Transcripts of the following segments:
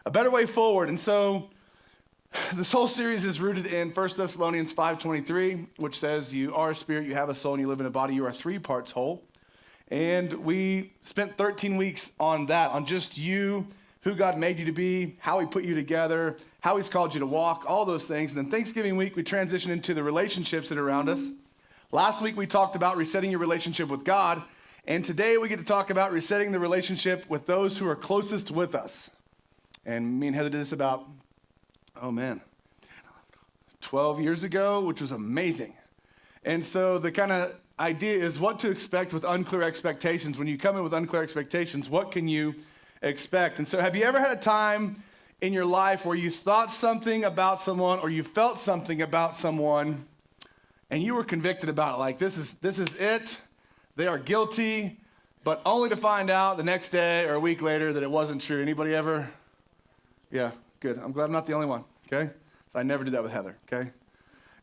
A better way forward. And so this whole series is rooted in 1 Thessalonians 5:23, which says you are a spirit, you have a soul, and you live in a body. You are 3 parts whole. And we spent 13 weeks on that, on just you, who God made you to be, how he put you together, how he's called you to walk, all those things. And then Thanksgiving week, we transitioned into the relationships that are around us. Last week, we talked about resetting your relationship with God. And today, we get to talk about resetting the relationship with those who are closest with us. And me and Heather did this about, 12 years ago, which was amazing. And so the kind of idea is what to expect with unclear expectations. When you come in with unclear expectations, what can you expect? And so have you ever had a time in your life where you thought something about someone or you felt something about someone and you were convicted about it, like this is it, they are guilty, but only to find out the next day or a week later that it wasn't true? Anybody ever? Yeah, good. I'm glad I'm not the only one, okay? I never did that with Heather, okay?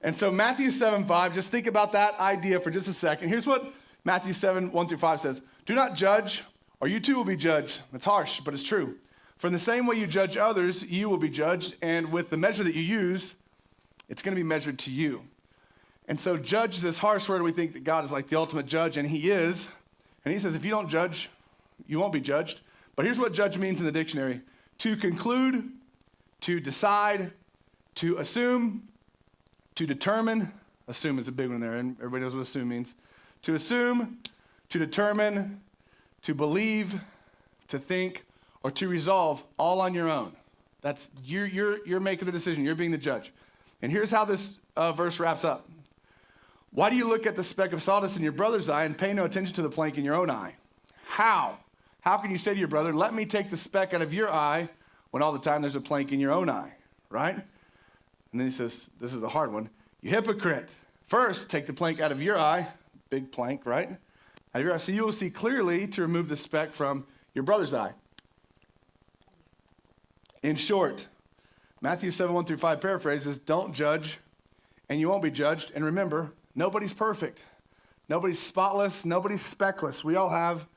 And so Matthew 7:5, just think about that idea for just a second. Here's what Matthew 7:1-5 says. Do not judge, or you too will be judged. It's harsh, but it's true. For in the same way you judge others, you will be judged, and with the measure that you use, it's going to be measured to you. And so judge is this harsh word. We think that God is like the ultimate judge, and he is. And he says if you don't judge, you won't be judged. But here's what judge means in the dictionary. To conclude, to decide, to assume, to determine. Assume is a big one there, and everybody knows what assume means. To assume, to determine, to believe, to think, or to resolve all on your own. That's you're making the decision. You're being the judge. And here's how this verse wraps up. Why do you look at the speck of sawdust in your brother's eye and pay no attention to the plank in your own eye? How? How can you say to your brother, let me take the speck out of your eye when all the time there's a plank in your own eye, right? And then he says, this is a hard one. You hypocrite. First, take the plank out of your eye, big plank, right? Out of your eye, so you will see clearly to remove the speck from your brother's eye. In short, Matthew 7:1-5 paraphrases, don't judge and you won't be judged. And remember, nobody's perfect. Nobody's spotless. Nobody's speckless. We all have.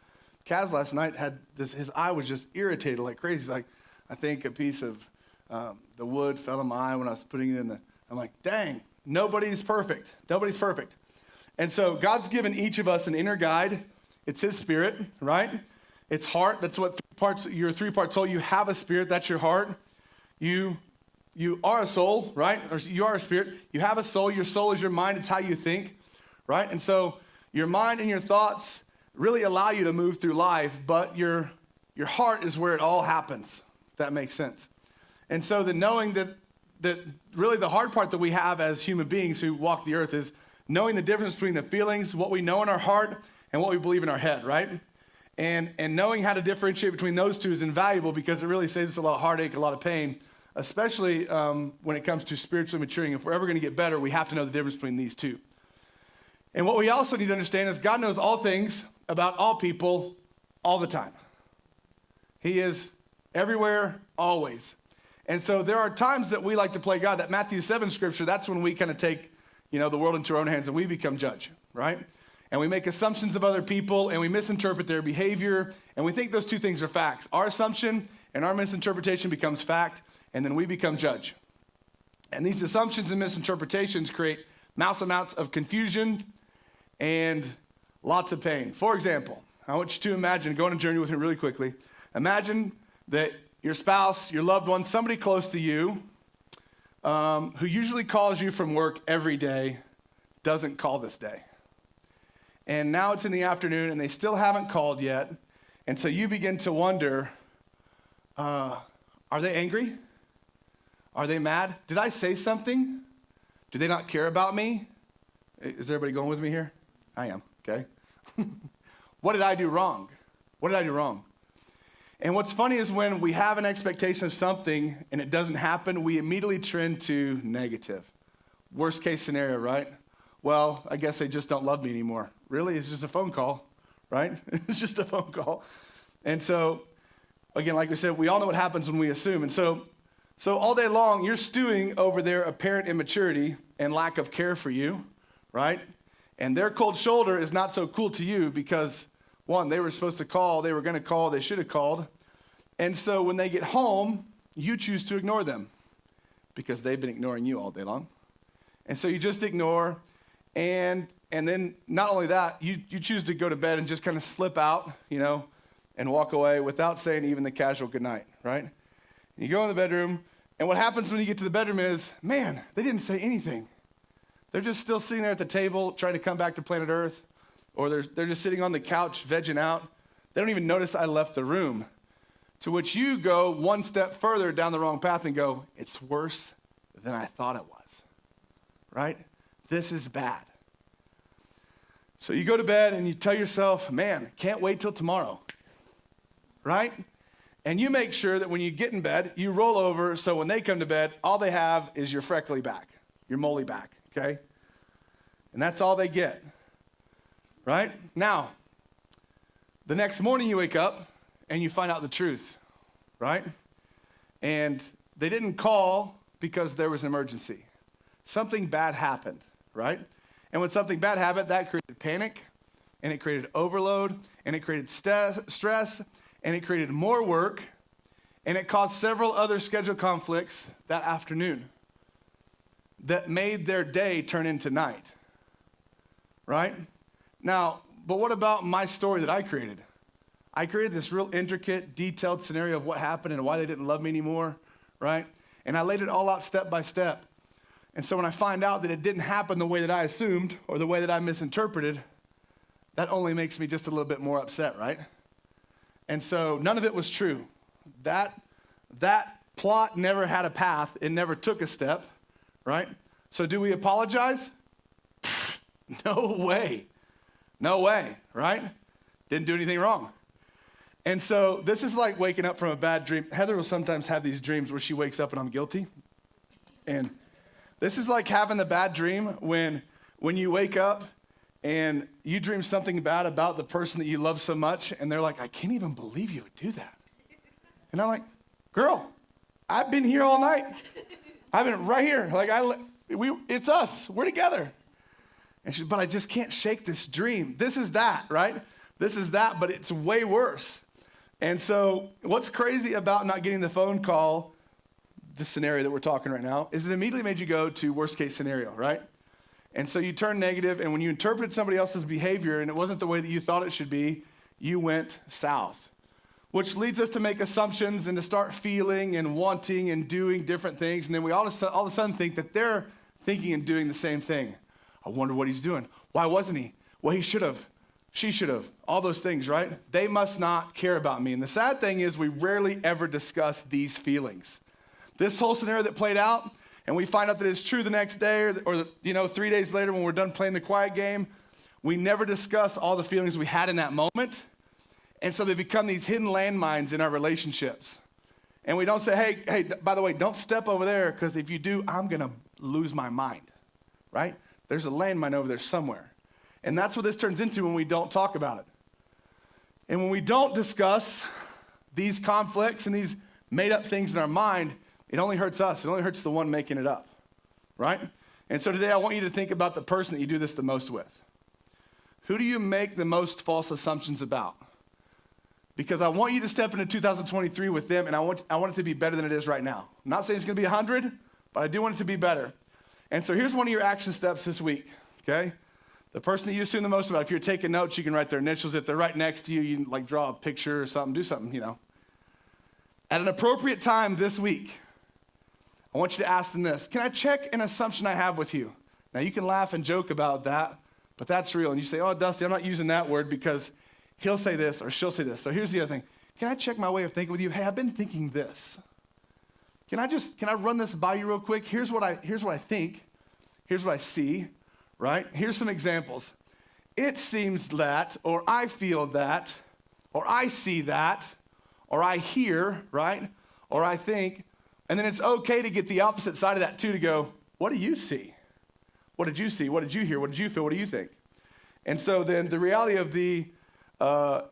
Kaz last night had this, his eye was just irritated like crazy. He's like, I think a piece of the wood fell in my eye when I was putting it in the, I'm like, dang, nobody's perfect. Nobody's perfect. And so God's given each of us an inner guide. It's his spirit, right? It's heart. That's what your 3-part soul. You have a spirit. That's your heart. You are a soul, right? Or you are a spirit. You have a soul. Your soul is your mind. It's how you think, right? And so your mind and your thoughts really allow you to move through life, but your heart is where it all happens, if that makes sense. And so the knowing that really the hard part that we have as human beings who walk the earth is knowing the difference between the feelings, what we know in our heart, and what we believe in our head, right? And knowing how to differentiate between those two is invaluable because it really saves us a lot of heartache, a lot of pain, especially when it comes to spiritually maturing. If we're ever going to get better, we have to know the difference between these two. And what we also need to understand is God knows all things about all people all the time. He is everywhere, always. And so there are times that we like to play God. That Matthew 7 scripture, that's when we kind of take, the world into our own hands and we become judge, right? And we make assumptions of other people and we misinterpret their behavior and we think those two things are facts. Our assumption and our misinterpretation becomes fact and then we become judge. And these assumptions and misinterpretations create massive amounts of confusion and lots of pain. For example, I want you to imagine, go on a journey with me really quickly. Imagine that your spouse, your loved one, somebody close to you, who usually calls you from work every day, doesn't call this day. And now it's in the afternoon and they still haven't called yet. And so you begin to wonder, are they angry? Are they mad? Did I say something? Do they not care about me? Is everybody going with me here? I am, okay? What did I do wrong? What did I do wrong? And what's funny is when we have an expectation of something and it doesn't happen, we immediately trend to negative. Worst case scenario, right? Well, I guess they just don't love me anymore. Really? It's just a phone call, right? It's just a phone call. And so, again, like we said, we all know what happens when we assume. And so all day long, you're stewing over their apparent immaturity and lack of care for you, right? And their cold shoulder is not so cool to you because, one, they were supposed to call, they were going to call, they should have called. And so when they get home, you choose to ignore them because they've been ignoring you all day long. And so you just ignore, and then not only that, you choose to go to bed and just kind of slip out, and walk away without saying even the casual goodnight, right? And you go in the bedroom, and what happens when you get to the bedroom is, man, they didn't say anything. They're just still sitting there at the table trying to come back to planet Earth, or they're just sitting on the couch vegging out. They don't even notice I left the room. To which you go one step further down the wrong path and go, it's worse than I thought it was, right? This is bad. So you go to bed and you tell yourself, man, can't wait till tomorrow, right? And you make sure that when you get in bed, you roll over so when they come to bed, all they have is your freckly back, your moly back, okay? And that's all they get, right? Now, the next morning you wake up and you find out the truth, right? And they didn't call because there was an emergency. Something bad happened, right? And when something bad happened, that created panic, and it created overload, and it created stress, and it created more work, and it caused several other schedule conflicts that afternoon that made their day turn into night, right? Now, but what about my story that I created? I created this real intricate, detailed scenario of what happened and why they didn't love me anymore, right? And I laid it all out step by step. And so when I find out that it didn't happen the way that I assumed or the way that I misinterpreted, that only makes me just a little bit more upset, right? And so none of it was true. That plot never had a path. It never took a step, right? So do we apologize? No way. No way, right? Didn't do anything wrong. And so this is like waking up from a bad dream. Heather will sometimes have these dreams where she wakes up and I'm guilty. And this is like having the bad dream when you wake up and you dream something bad about the person that you love so much, and they're like, I can't even believe you would do that. And I'm like, girl, I've been here all night. I've been right here. Like it's us. We're together. And she, but I just can't shake this dream. This is that, right? This is that, but it's way worse. And so what's crazy about not getting the phone call, the scenario that we're talking right now, is it immediately made you go to worst case scenario, right? And so you turn negative, and when you interpreted somebody else's behavior and it wasn't the way that you thought it should be, you went south, which leads us to make assumptions and to start feeling and wanting and doing different things. And then we all of a sudden think that they're thinking and doing the same thing. I wonder what he's doing. Why wasn't he? Well, he should have. She should have. All those things, right? They must not care about me. And the sad thing is we rarely ever discuss these feelings. This whole scenario that played out, and we find out that it's true the next day or 3 days later when we're done playing the quiet game, we never discuss all the feelings we had in that moment. And so they become these hidden landmines in our relationships. And we don't say, hey, by the way, don't step over there, because if you do, I'm going to lose my mind, right? There's a landmine over there somewhere. And that's what this turns into when we don't talk about it. And when we don't discuss these conflicts and these made-up things in our mind, it only hurts us. It only hurts the one making it up, right? And so today I want you to think about the person that you do this the most with. Who do you make the most false assumptions about? Because I want you to step into 2023 with them, and I want it to be better than it is right now. I'm not saying it's going to be 100, but I do want it to be better. And so here's one of your action steps this week, okay? The person that you assume the most about, if you're taking notes, you can write their initials. If they're right next to you, you can draw a picture or something, do something, At an appropriate time this week, I want you to ask them this. Can I check an assumption I have with you? Now, you can laugh and joke about that, but that's real. And you say, oh, Dusty, I'm not using that word because he'll say this or she'll say this. So here's the other thing. Can I check my way of thinking with you? Hey, I've been thinking this. Can I run this by you real quick? Here's what I think. Here's what I see, right? Here's some examples. It seems that, or I feel that, or I see that, or I hear, right? Or I think. And then it's okay to get the opposite side of that too, to go, what do you see? What did you see? What did you hear? What did you feel? What do you think? And so then the reality of the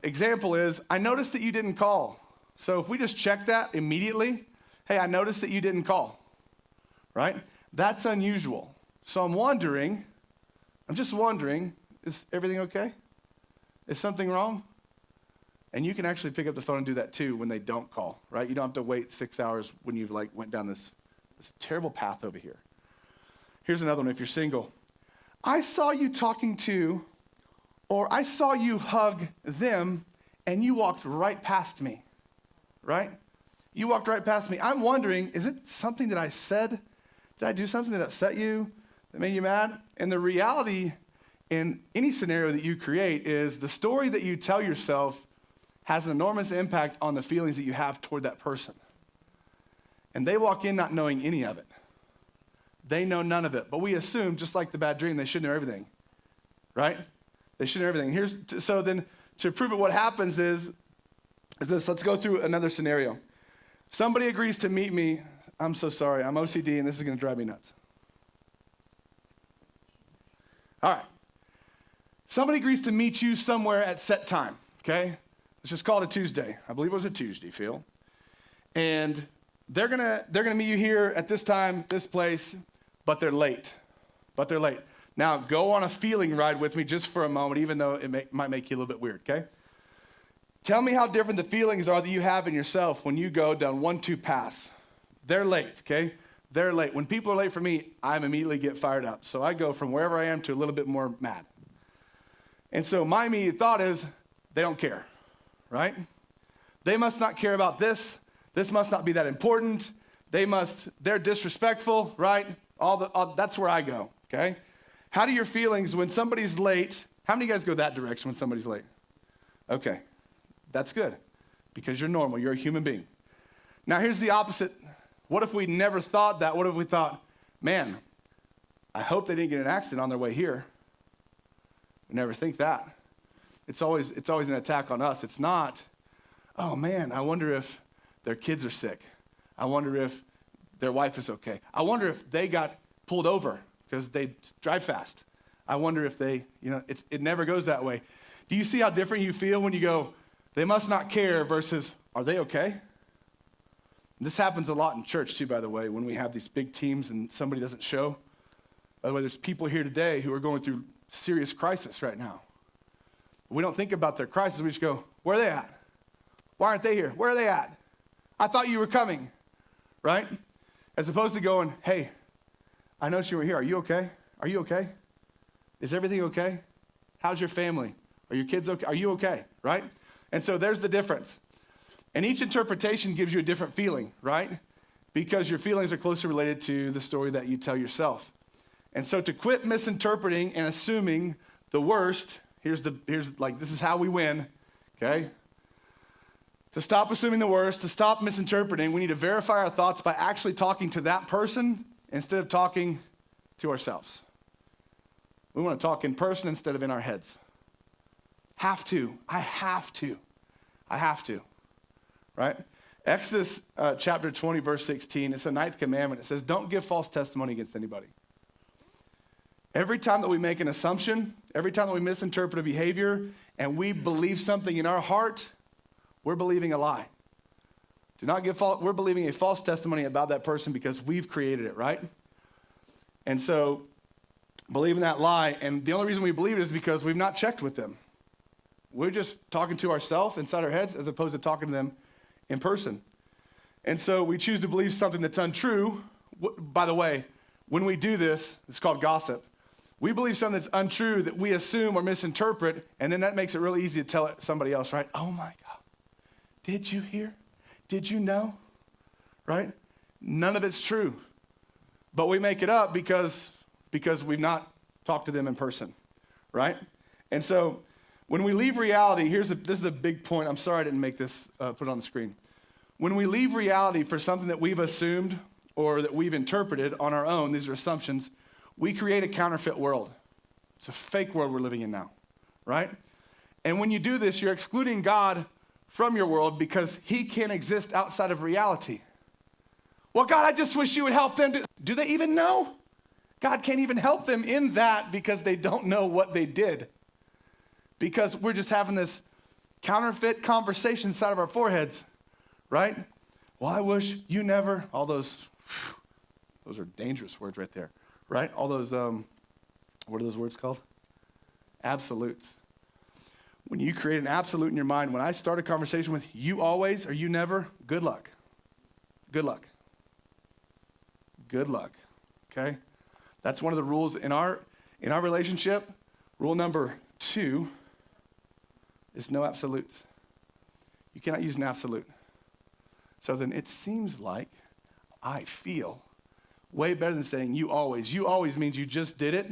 example is, I noticed that you didn't call. So if we just check that immediately, hey, I noticed that you didn't call, right? That's unusual. So I'm just wondering, is everything okay? Is something wrong? And you can actually pick up the phone and do that too when they don't call, right? You don't have to wait 6 hours when you've went down this terrible path over here. Here's another one if you're single. I saw you talking to, or I saw you hug them and you walked right past me, right? You walked right past me. I'm wondering, is it something that I said? Did I do something that upset you, that made you mad? And the reality in any scenario that you create is the story that you tell yourself has an enormous impact on the feelings that you have toward that person. And they walk in not knowing any of it. They know none of it. But we assume, just like the bad dream, they should know everything, right? They should know everything. So then to prove it, what happens is this. Let's go through another scenario. Somebody agrees to meet me. I'm so sorry. I'm OCD, and this is going to drive me nuts. All right. Somebody agrees to meet you somewhere at set time, okay? Let's just call it a Tuesday. I believe it was a Tuesday, Phil. And they're gonna meet you here at this time, this place, but they're late. Now, go on a feeling ride with me just for a moment, even though it might make you a little bit weird, okay? Tell me how different the feelings are that you have in yourself when you go down 1-2 paths. They're late, okay? They're late. When people are late for me, I immediately get fired up. So I go from wherever I am to a little bit more mad. And so my immediate thought is, they don't care, right? They must not care about this. This must not be that important. They're disrespectful, right? That's where I go, okay? How do your feelings when somebody's late, how many of you guys go that direction when somebody's late? Okay, that's good because you're normal. You're a human being. Now here's the opposite. What if we never thought that? What if we thought, man, I hope they didn't get in an accident on their way here. We never think that. It's always an attack on us. It's not, oh man, I wonder if their kids are sick. I wonder if their wife is okay. I wonder if they got pulled over because they drive fast. I wonder if they, it never goes that way. Do you see how different you feel when you go, they must not care versus, are they okay? This happens a lot in church too, by the way, when we have these big teams and somebody doesn't show. By the way, there's people here today who are going through serious crisis right now. We don't think about their crisis. We just go, where are they at? Why aren't they here? Where are they at? I thought you were coming, right? As opposed to going, hey, I noticed you were here. Are you okay? Are you okay? Is everything okay? How's your family? Are your kids okay? Are you okay, right? And so there's the difference. And each interpretation gives you a different feeling, right? Because your feelings are closely related to the story that you tell yourself. And so to quit misinterpreting and assuming the worst, this is how we win, okay? To stop assuming the worst, to stop misinterpreting, we need to verify our thoughts by actually talking to that person instead of talking to ourselves. We want to talk in person instead of in our heads. I have to, right? Exodus chapter 20, verse 16, it's the 9th commandment. It says, don't give false testimony against anybody. Every time that we make an assumption, every time that we misinterpret a behavior, and we believe something in our heart, we're believing a lie. We're believing a false testimony about that person because we've created it, right? And so, believing that lie, and the only reason we believe it is because we've not checked with them. We're just talking to ourselves inside our heads as opposed to talking to them in person. And so we choose to believe something that's untrue. By the way, when we do this, it's called gossip. We believe something that's untrue that we assume or misinterpret, and then that makes it really easy to tell somebody else, right? Oh my God, did you hear? Did you know? Right? None of it's true. But we make it up because we've not talked to them in person, right? And so when we leave reality, this is a big point. I'm sorry I didn't make this put it on the screen. When we leave reality for something that we've assumed or that we've interpreted on our own, these are assumptions, we create a counterfeit world. It's a fake world we're living in now, right? And when you do this, you're excluding God from your world because he can't exist outside of reality. Well, God, I just wish you would help them. Do they even know? God can't even help them in that because they don't know what they did. Because we're just having this counterfeit conversation inside of our foreheads, right? Well, I wish you never, all those are dangerous words right there, right? All those, what are those words called? Absolutes. When you create an absolute in your mind, when I start a conversation with you always or you never, good luck. Good luck. Good luck. Okay? That's one of the rules in our relationship. Rule number 2 is no absolutes. You cannot use an absolute. So then it seems like I feel way better than saying you always. You always means you just did it,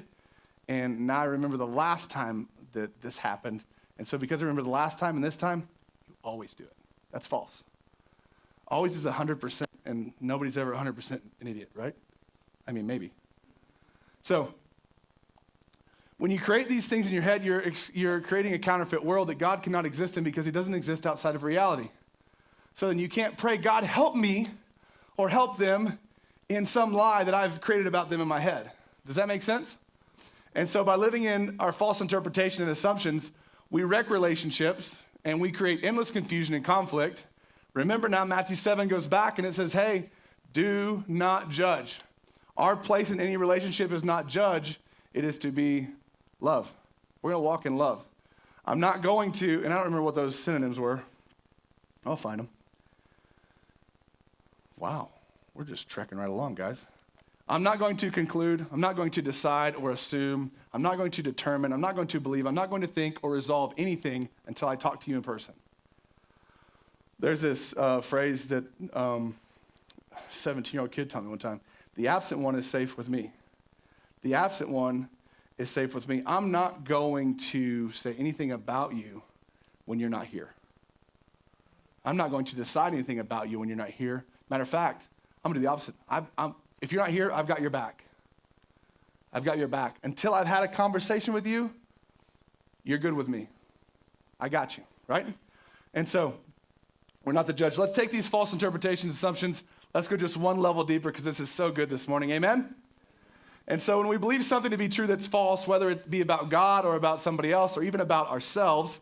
and now I remember the last time that this happened. And so because I remember the last time and this time, you always do it. That's false. Always is 100%, and nobody's ever 100% an idiot, right? I mean, maybe. So when you create these things in your head, you're creating a counterfeit world that God cannot exist in because he doesn't exist outside of reality. So then you can't pray, God, help me or help them in some lie that I've created about them in my head. Does that make sense? And so by living in our false interpretation and assumptions, we wreck relationships and we create endless confusion and conflict. Remember now, Matthew 7 goes back and it says, hey, do not judge. Our place in any relationship is not judge, it is to be love. We're going to walk in love. I'm not going to, and I don't remember what those synonyms were. I'll find them. Wow, we're just trekking right along, guys. I'm not going to conclude, I'm not going to decide or assume, I'm not going to determine, I'm not going to believe, I'm not going to think or resolve anything until I talk to you in person. There's this phrase that a 17-year-old kid told me one time. The absent one is safe with me. The absent one is safe with me. I'm not going to say anything about you when you're not here. I'm not going to decide anything about you when you're not here. Matter of fact, I'm going to do the opposite. If you're not here, I've got your back. I've got your back. Until I've had a conversation with you, you're good with me. I got you, right? And so, we're not the judge. Let's take these false interpretations, assumptions. Let's go just one level deeper because this is so good this morning. Amen? And so when we believe something to be true that's false, whether it be about God or about somebody else or even about ourselves,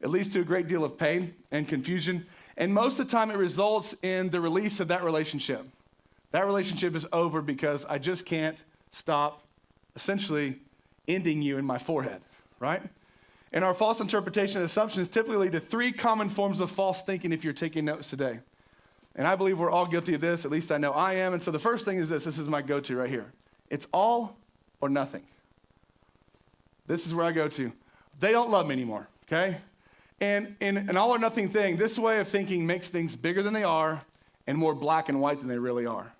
it leads to a great deal of pain and confusion. And most of the time it results in the release of that relationship. That relationship is over because I just can't stop essentially ending you in my forehead, right? And our false interpretation and assumptions typically lead to 3 common forms of false thinking if you're taking notes today. And I believe we're all guilty of this, at least I know I am. And so the first thing is this is my go-to right here. It's all or nothing. This is where I go to. They don't love me anymore, okay? And in an all or nothing thing, this way of thinking makes things bigger than they are and more black and white than they really are,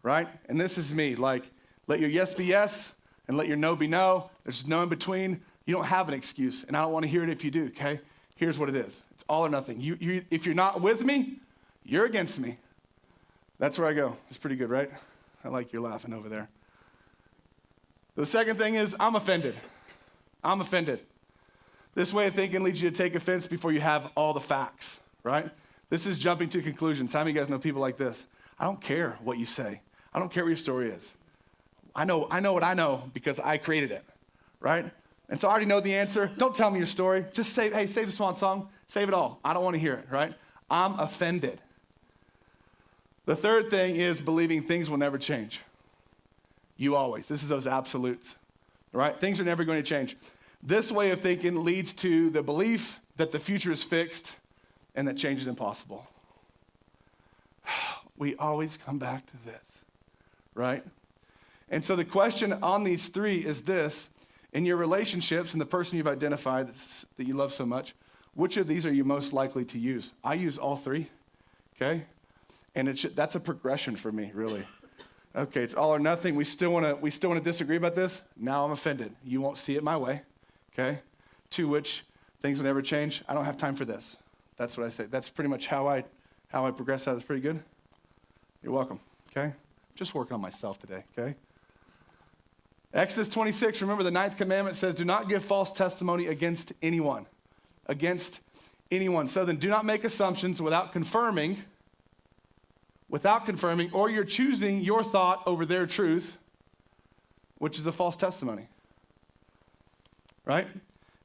right? And this is me, like, let your yes be yes and let your no be no. There's no in between. You don't have an excuse, and I don't want to hear it if you do, okay? Here's what it is. It's all or nothing. If you're not with me, you're against me. That's where I go. It's pretty good, right? I like your laughing over there. The second thing is I'm offended. I'm offended. This way of thinking leads you to take offense before you have all the facts, right? This is jumping to conclusions. How many of you guys know people like this? I don't care what you say. I don't care what your story is. I know what I know because I created it, right? And so I already know the answer. Don't tell me your story. Just say, hey, save the swan song. Save it all. I don't want to hear it, right? I'm offended. The third thing is believing things will never change. You always. This is those absolutes, right? Things are never going to change. This way of thinking leads to the belief that the future is fixed and that change is impossible. We always come back to this, right? And so the question on these 3 is this. In your relationships and the person you've identified that you love so much, which of these are you most likely to use? I use all 3, okay? And that's a progression for me, really. Okay, it's all or nothing. We still want to disagree about this. Now I'm offended. You won't see it my way, okay? To which things will never change. I don't have time for this. That's what I say. That's pretty much how I progress. That is pretty good. You're welcome, okay? Just working on myself today, okay? Exodus 26, remember the 9th commandment says, do not give false testimony against anyone. Against anyone. So then do not make assumptions without confirming, or you're choosing your thought over their truth, which is a false testimony. Right?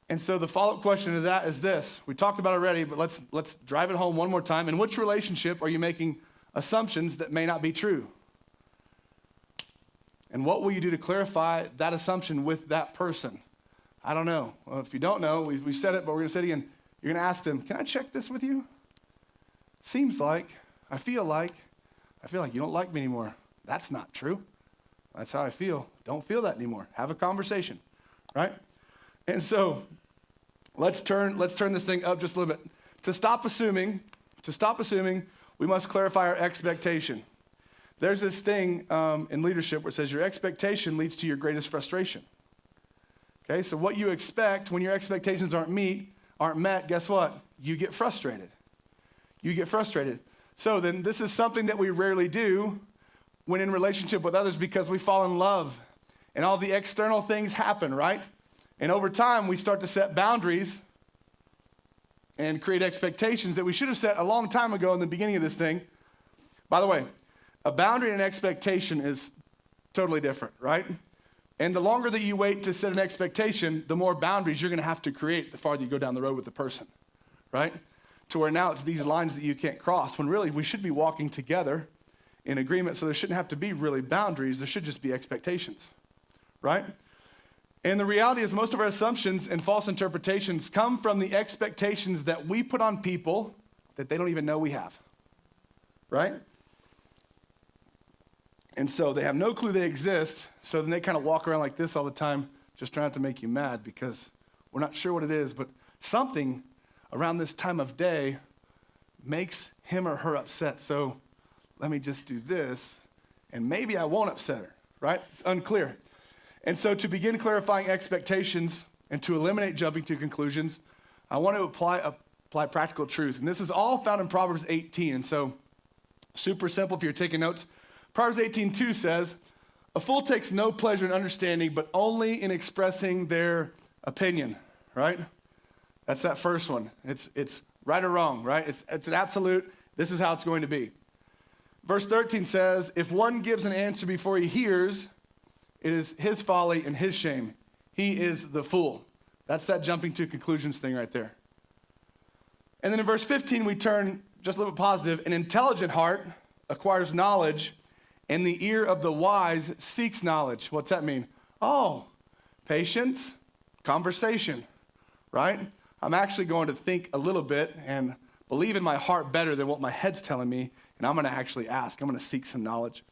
And so the follow-up question to that is this. We talked about it already, but let's drive it home one more time. In which relationship are you making assumptions that may not be true? And what will you do to clarify that assumption with that person? I don't know. Well, if you don't know, we said it, but we're going to say it again. You're going to ask them, can I check this with you? Seems like, I feel like you don't like me anymore. That's not true. That's how I feel. Don't feel that anymore. Have a conversation, right? And so let's turn this thing up just a little bit. To stop assuming, we must clarify our expectation. There's this thing in leadership where it says your expectation leads to your greatest frustration. Okay, so what you expect, when your expectations aren't met, guess what? You get frustrated. So then this is something that we rarely do when in relationship with others because we fall in love and all the external things happen, right? And over time, we start to set boundaries and create expectations that we should have set a long time ago in the beginning of this thing. By the way, a boundary and an expectation is totally different, right? And the longer that you wait to set an expectation, the more boundaries you're going to have to create the farther you go down the road with the person, right? To where now it's these lines that you can't cross, when really we should be walking together in agreement, so there shouldn't have to be really boundaries. There should just be expectations, right? And the reality is most of our assumptions and false interpretations come from the expectations that we put on people that they don't even know we have, right? And so they have no clue they exist, so then they kind of walk around like this all the time, just trying to make you mad because we're not sure what it is, but something around this time of day makes him or her upset. So let me just do this, and maybe I won't upset her, right? It's unclear. And so to begin clarifying expectations and to eliminate jumping to conclusions, I want to apply practical truth. And this is all found in Proverbs 18. And so super simple if you're taking notes. Proverbs 18:2 says, a fool takes no pleasure in understanding, but only in expressing their opinion, right? That's that first one. It's right or wrong, right? It's an absolute, this is how it's going to be. Verse 13 says, if one gives an answer before he hears, it is his folly and his shame. He is the fool. That's that jumping to conclusions thing right there. And then in verse 15, we turn just a little bit positive. An intelligent heart acquires knowledge, and the ear of the wise seeks knowledge. What's that mean? Oh, patience, conversation, right? I'm actually going to think a little bit and believe in my heart better than what my head's telling me, and I'm going to actually ask. I'm going to seek some knowledge.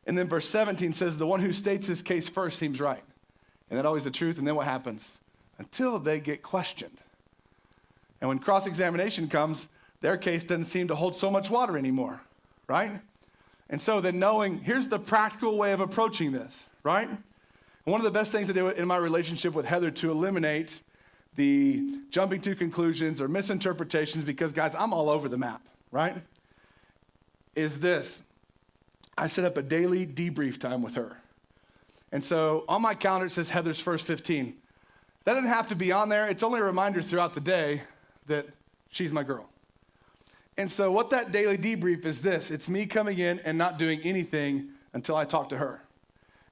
And then verse 17 says, the one who states his case first seems right. And that always the truth, and then what happens? Until they get questioned. And when cross-examination comes, their case doesn't seem to hold so much water anymore, right? And so then knowing, here's the practical way of approaching this, right? And one of the best things I do in my relationship with Heather to eliminate the jumping to conclusions or misinterpretations, because guys, I'm all over the map, right? Is this. I set up a daily debrief time with her. And so on my calendar, it says Heather's first 15. That doesn't have to be on there. It's only a reminder throughout the day that she's my girl. And so what that daily debrief is this. It's me coming in and not doing anything until I talk to her.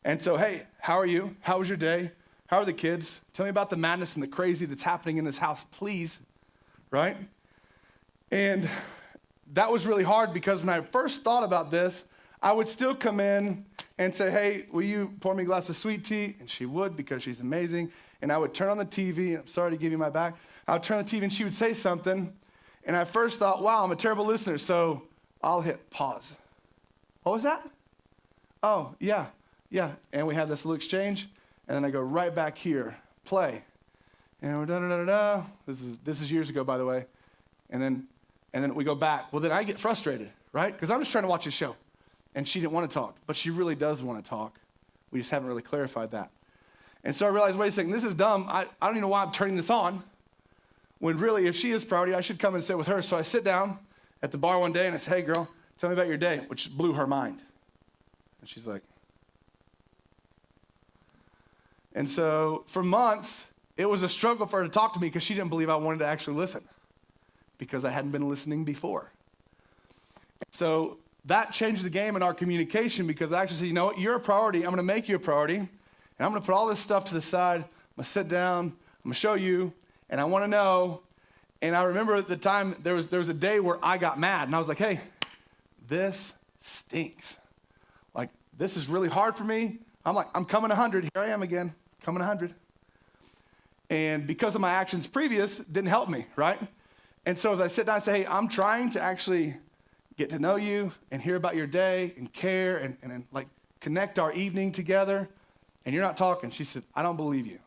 And so, hey, how are you? How was your day? How are the kids? Tell me about the madness and the crazy that's happening in this house, please, right? And that was really hard because when I first thought about this, I would still come in and say, hey, will you pour me a glass of sweet tea? And she would because she's amazing. And I would turn on the TV. I'm sorry to give you my back. I would turn on the TV and she would say something. And I first thought, wow, I'm a terrible listener. So I'll hit pause. What was that? Oh, yeah. And we had this little exchange. And then I go right back here, play. And we're da-da-da-da-da. This is years ago, by the way. And then we go back. Well, then I get frustrated, right? Because I'm just trying to watch a show. And she didn't want to talk, but she really does want to talk. We just haven't really clarified that. And so I realized, wait a second, this is dumb. I don't even know why I'm turning this on. When really, if she is priority, I should come and sit with her. So I sit down at the bar one day and I say, hey, girl, tell me about your day, which blew her mind. And she's like. And so for months, it was a struggle for her to talk to me because she didn't believe I wanted to actually listen because I hadn't been listening before. So that changed the game in our communication because I actually said, you know what, you're a priority. I'm going to make you a priority. And I'm going to put all this stuff to the side. I'm going to sit down. I'm going to show you. And I want to know. And I remember at the time, there was a day where I got mad. And I was like, hey, this stinks. Like, this is really hard for me. I'm coming 100. Here I am again, coming 100. And because of my actions previous, it didn't help me, right? And so as I sit down and say, hey, I'm trying to actually get to know you and hear about your day and care and like connect our evening together, and you're not talking. She said, I don't believe you.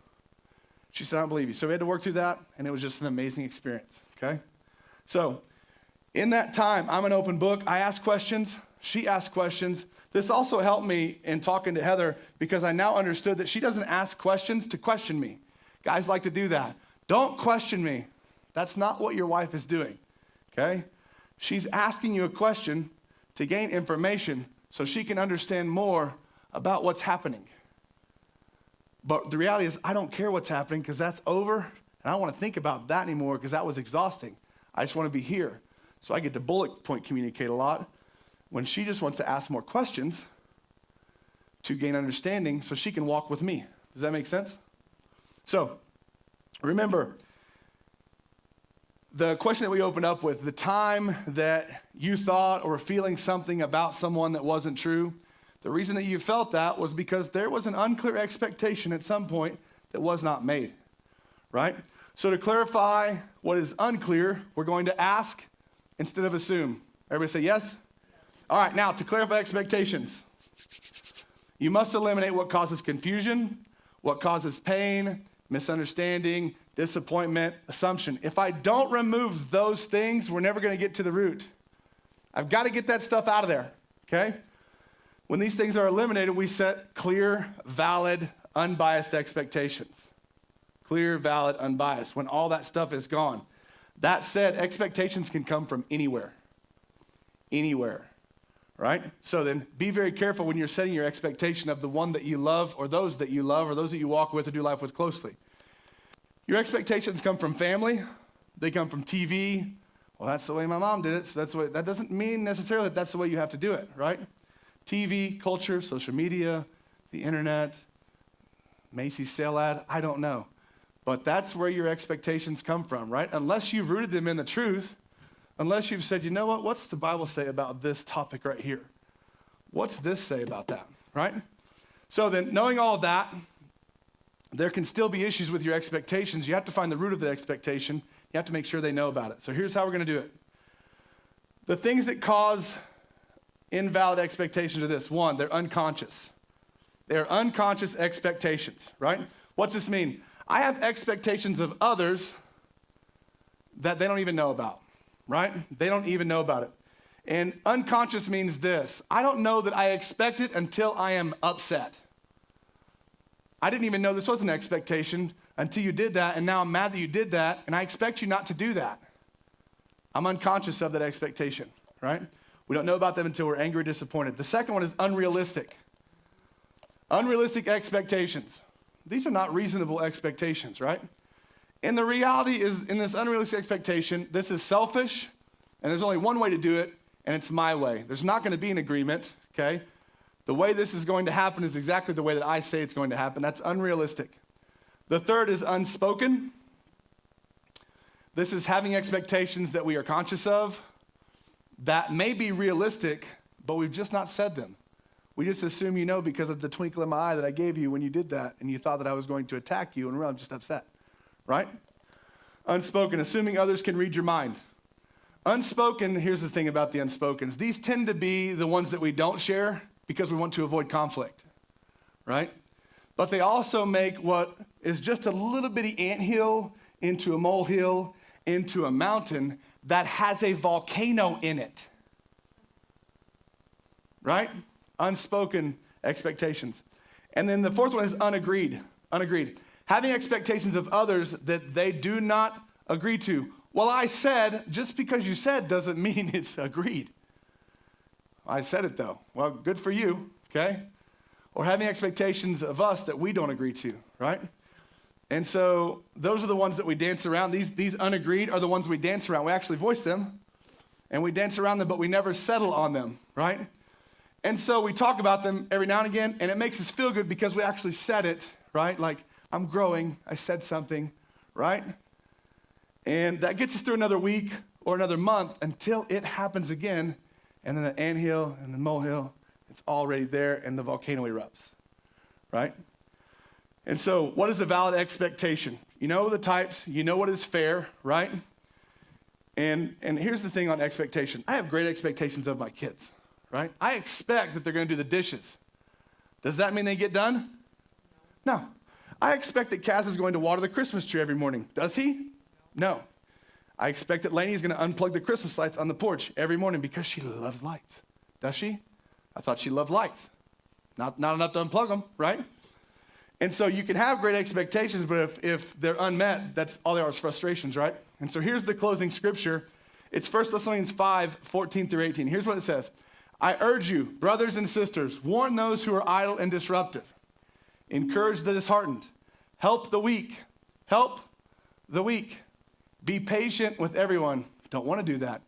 She said, I don't believe you. So we had to work through that, and it was just an amazing experience, okay? So in that time, I'm an open book. I ask questions. She asks questions. This also helped me in talking to Heather because I now understood that she doesn't ask questions to question me. Guys like to do that. Don't question me. That's not what your wife is doing, okay? She's asking you a question to gain information so she can understand more about what's happening. But the reality is I don't care what's happening because that's over, and I don't want to think about that anymore because that was exhausting. I just want to be here. So I get to bullet point communicate a lot when she just wants to ask more questions to gain understanding so she can walk with me. Does that make sense? So remember, the question that we opened up with, the time that you thought or were feeling something about someone that wasn't true, the reason that you felt that was because there was an unclear expectation at some point that was not made, right? So to clarify what is unclear, we're going to ask instead of assume. Everybody say yes? All right, now to clarify expectations, you must eliminate what causes confusion, what causes pain, misunderstanding, disappointment, assumption. If I don't remove those things, we're never going to get to the root. I've got to get that stuff out of there, okay? When these things are eliminated, we set clear, valid, unbiased expectations. Clear, valid, unbiased, when all that stuff is gone. That said, expectations can come from anywhere. Anywhere, right? So then be very careful when you're setting your expectation of the one that you love or those that you love or those that you walk with or do life with closely. Your expectations come from family. They come from TV. Well, that's the way my mom did it, so that's the way. That doesn't mean necessarily that that's the way you have to do it, right? TV, culture, social media, the internet, Macy's sale ad, I don't know. But that's where your expectations come from, right? Unless you've rooted them in the truth, unless you've said, you know what, what's the Bible say about this topic right here? What's this say about that, right? So then, knowing all of that, there can still be issues with your expectations. You have to find the root of the expectation. You have to make sure they know about it. So here's how we're going to do it. The things that cause invalid expectations are this. One, they're unconscious. They're unconscious expectations, right? What's this mean? I have expectations of others that they don't even know about, right? They don't even know about it. And unconscious means this. I don't know that I expect it until I am upset. I didn't even know this was an expectation until you did that, and now I'm mad that you did that, and I expect you not to do that. I'm unconscious of that expectation, right? We don't know about them until we're angry or disappointed. The second one is unrealistic. Unrealistic expectations. These are not reasonable expectations, right? And the reality is, in this unrealistic expectation, this is selfish, and there's only one way to do it, and it's my way. There's not going to be an agreement, okay? The way this is going to happen is exactly the way that I say it's going to happen. That's unrealistic. The third is unspoken. This is having expectations that we are conscious of that may be realistic, but we've just not said them. We just assume you know because of the twinkle in my eye that I gave you when you did that, and you thought that I was going to attack you, and really I'm just upset, right? Unspoken, assuming others can read your mind. Unspoken, here's the thing about the unspokens. These tend to be the ones that we don't share because we want to avoid conflict, right? But they also make what is just a little bitty anthill into a molehill, into a mountain that has a volcano in it, right? Unspoken expectations. And then the fourth one is unagreed. Unagreed. Having expectations of others that they do not agree to. Well, I said, just because you said doesn't mean it's agreed. I said it though. Well, good for you, okay? Or having expectations of us that we don't agree to, right? And so those are the ones that we dance around. These unagreed are the ones we dance around. We actually voice them, and we dance around them, but we never settle on them, right? And so we talk about them every now and again, and it makes us feel good because we actually said it, right? Like, I'm growing, I said something, right? And that gets us through another week or another month until it happens again, and then the anthill and the molehill, it's already there, and the volcano erupts, right? And so what is a valid expectation? You know the types, you know what is fair, right? And here's the thing on expectation. I have great expectations of my kids, right? I expect that they're going to do the dishes. Does that mean they get done? No. I expect that Kaz is going to water the Christmas tree every morning. Does he? No. I expect that Lainey is going to unplug the Christmas lights on the porch every morning because she loves lights. Does she? I thought she loved lights. Not enough to unplug them, right? And so you can have great expectations, but if they're unmet, that's all there are is frustrations, right? And so here's the closing scripture. It's 1 Thessalonians 5, 14 through 18. Here's what it says. I urge you, brothers and sisters, warn those who are idle and disruptive. Encourage the disheartened. Help the weak. Help the weak. Be patient with everyone. Don't want to do that.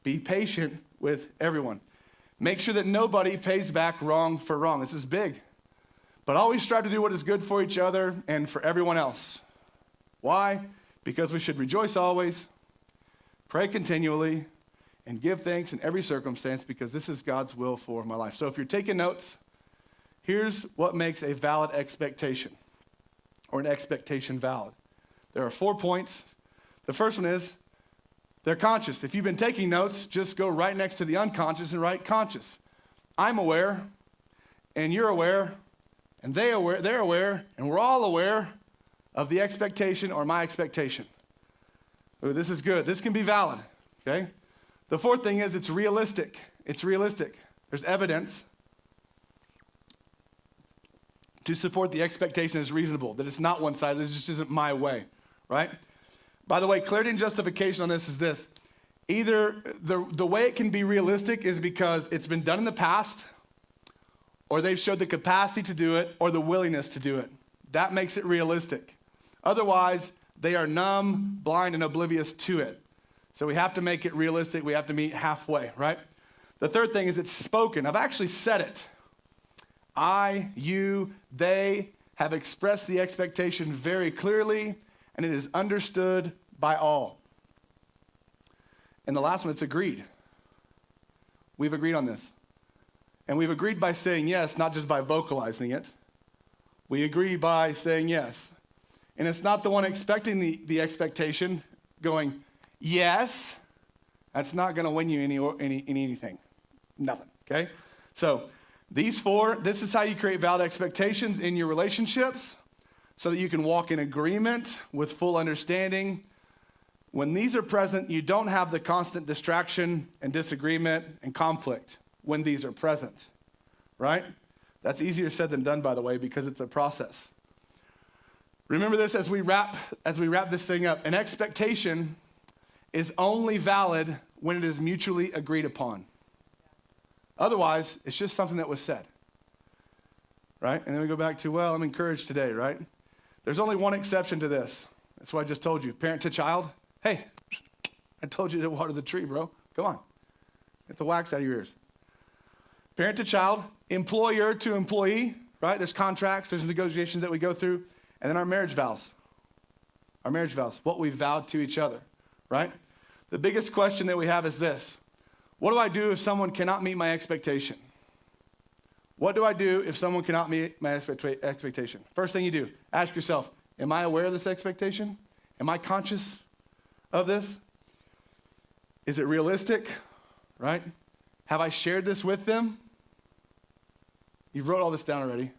Be patient with everyone. Make sure that nobody pays back wrong for wrong. This is big. But always strive to do what is good for each other and for everyone else. Why? Because we should rejoice always, pray continually, and give thanks in every circumstance because this is God's will for my life. So if you're taking notes, here's what makes a valid expectation or an expectation valid. There are 4 points. The first one is they're conscious. If you've been taking notes, just go right next to the unconscious and write conscious. I'm aware, and you're aware, and they're aware, and we're all aware of the expectation or my expectation. Ooh, this is good. This can be valid, okay? The fourth thing is it's realistic. It's realistic. There's evidence to support the expectation is reasonable, that it's not one-sided, this just isn't my way, right? By the way, clarity and justification on this is this. Either the way it can be realistic is because it's been done in the past, or they've showed the capacity to do it, or the willingness to do it. That makes it realistic. Otherwise, they are numb, blind, and oblivious to it. So we have to make it realistic. We have to meet halfway, right? The third thing is it's spoken. I've actually said it. I, you, they have expressed the expectation very clearly, and it is understood by all. And the last one, it's agreed. We've agreed on this. And we've agreed by saying yes, not just by vocalizing it. We agree by saying yes. And it's not the one expecting the expectation going, yes. That's not going to win you anything. Nothing, okay? So these 4, this is how you create valid expectations in your relationships so that you can walk in agreement with full understanding. When these are present, you don't have the constant distraction and disagreement and conflict when these are present, right? That's easier said than done, by the way, because it's a process. Remember this as we wrap this thing up. An expectation is only valid when it is mutually agreed upon. Otherwise, it's just something that was said, right? And then we go back to, well, I'm encouraged today, right? There's only one exception to this. That's what I just told you. Parent to child. Hey, I told you to water the tree, bro. Come on. Get the wax out of your ears. Parent to child, employer to employee, right? There's contracts, there's negotiations that we go through. And then our marriage vows. Our marriage vows, what we vowed to each other, right? The biggest question that we have is this. What do I do if someone cannot meet my expectation? What do I do if someone cannot meet my expectation? First thing you do, ask yourself, am I aware of this expectation? Am I conscious of this? Is it realistic, right? Have I shared this with them? You've wrote all this down already.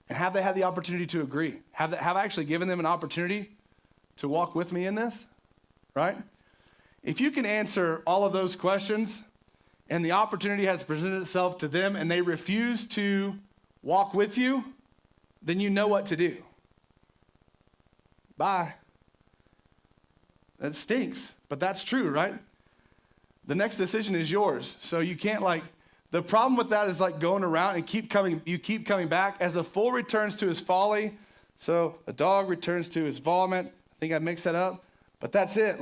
And have they had the opportunity to agree? Have I actually given them an opportunity to walk with me in this, right? If you can answer all of those questions and the opportunity has presented itself to them and they refuse to walk with you, then you know what to do. Bye. That stinks, but that's true, right? The next decision is yours. So you can't the problem with that is going around and you keep coming back as a fool returns to his folly. So a dog returns to his vomit. I think I mixed that up, but that's it.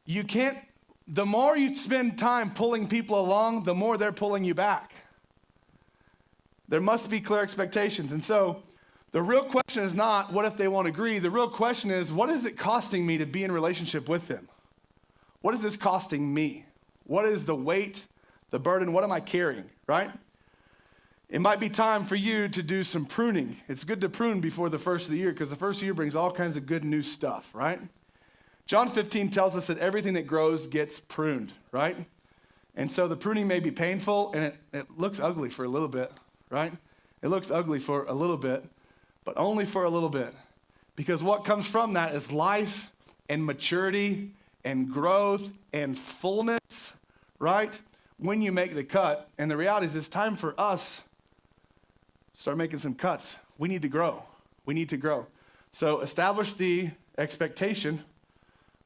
You can't, the more you spend time pulling people along, the more they're pulling you back. There must be clear expectations. And so the real question is not, what if they won't agree? The real question is, what is it costing me to be in relationship with them? What is this costing me? What is the weight, the burden? What am I carrying, right? It might be time for you to do some pruning. It's good to prune before the first of the year because the first of the year brings all kinds of good new stuff, right? John 15 tells us that everything that grows gets pruned, right? And so the pruning may be painful and it looks ugly for a little bit, right? It looks ugly for a little bit, but only for a little bit. Because what comes from that is life and maturity and growth and fullness, right? When you make the cut. And the reality is it's time for us to start making some cuts. We need to grow. We need to grow. So establish the expectation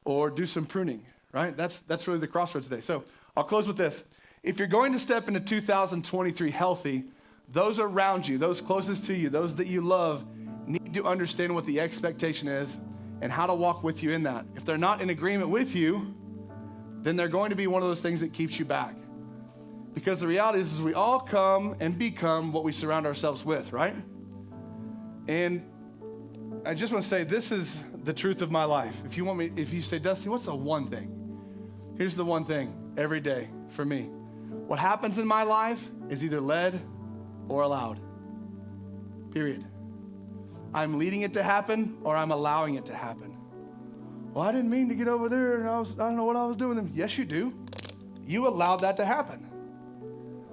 or do some pruning, right? That's really the crossroads today. So I'll close with this. If you're going to step into 2023 healthy, those around you, those closest to you, those that you love, need to understand what the expectation is and how to walk with you in that. If they're not in agreement with you, then they're going to be one of those things that keeps you back. Because the reality is we all come and become what we surround ourselves with, right? And I just want to say this is the truth of my life. If you say, Dusty, what's the one thing? Here's the one thing every day for me. What happens in my life is either led or allowed. Period. I'm leading it to happen or I'm allowing it to happen. Well, I didn't mean to get over there and I don't know what I was doing with them. Yes, you do. You allowed that to happen.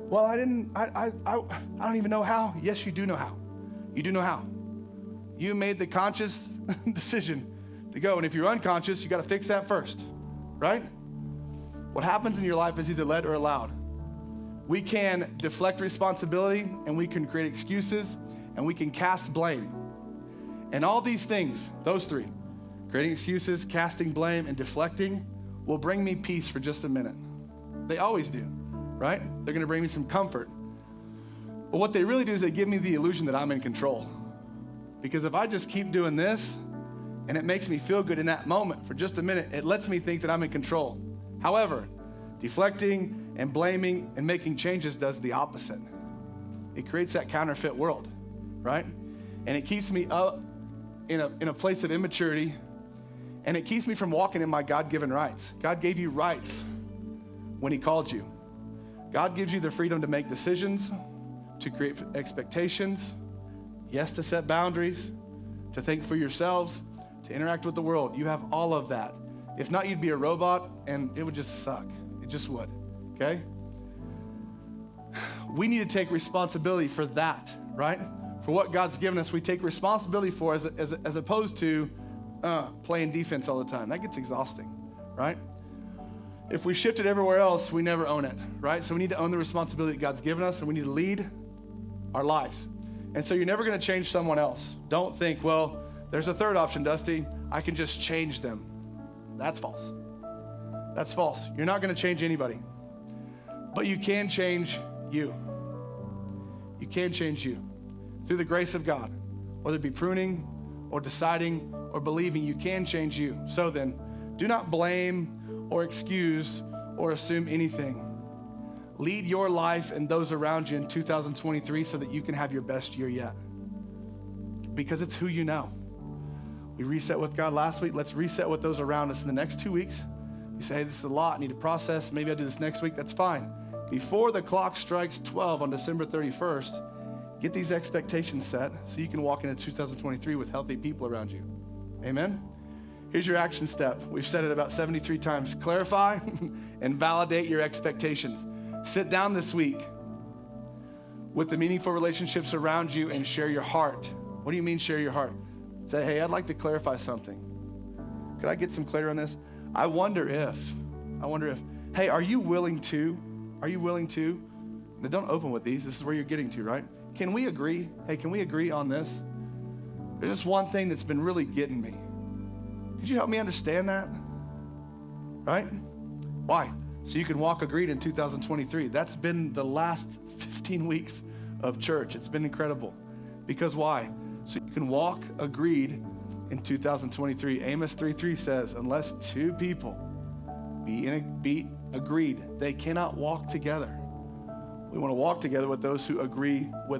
Well, I don't even know how. Yes, you do know how. You do know how. You made the conscious decision to go. And if you're unconscious, you got to fix that first, right? What happens in your life is either led or allowed. We can deflect responsibility and we can create excuses and we can cast blame. And all these things, those three, creating excuses, casting blame, and deflecting, will bring me peace for just a minute. They always do, right? They're going to bring me some comfort. But what they really do is they give me the illusion that I'm in control. Because if I just keep doing this and it makes me feel good in that moment for just a minute, it lets me think that I'm in control. However, deflecting and blaming and making changes does the opposite. It creates that counterfeit world, right? And it keeps me up in a place of immaturity, and it keeps me from walking in my God-given rights. God gave you rights when he called you. God gives you the freedom to make decisions, to create expectations, yes, to set boundaries, to think for yourselves, to interact with the world. You have all of that. If not, you'd be a robot, and it would just suck. It just would, okay? We need to take responsibility for that, right? For what God's given us, we take responsibility for as opposed to playing defense all the time. That gets exhausting, right? If we shift it everywhere else, we never own it, right? So we need to own the responsibility that God's given us, and we need to lead our lives. And so you're never going to change someone else. Don't think, well, there's a third option, Dusty. I can just change them. That's false. That's false. You're not going to change anybody. But you can change you. You can change you. Through the grace of God, whether it be pruning or deciding or believing, you can change you. So then, do not blame or excuse or assume anything. Lead your life and those around you in 2023 so that you can have your best year yet. Because it's who you know. We reset with God last week. Let's reset with those around us in the next 2 weeks. You say, hey, this is a lot. I need to process. Maybe I'll do this next week. That's fine. Before the clock strikes 12 on December 31st, get these expectations set so you can walk into 2023 with healthy people around you. Amen? Here's your action step. We've said it about 73 times. Clarify and validate your expectations. Sit down this week with the meaningful relationships around you and share your heart. What do you mean share your heart? Say, hey, I'd like to clarify something. Could I get some clarity on this? I wonder if, hey, are you willing to? Now don't open with these. This is where you're getting to, right? Can we agree? Hey, can we agree on this? There's just one thing that's been really getting me. Could you help me understand that? Right? Why? So you can walk agreed in 2023. That's been the last 15 weeks of church. It's been incredible. Because why? So you can walk agreed in 2023. Amos 3:3 says, unless two people be agreed, they cannot walk together. We want to walk together with those who agree with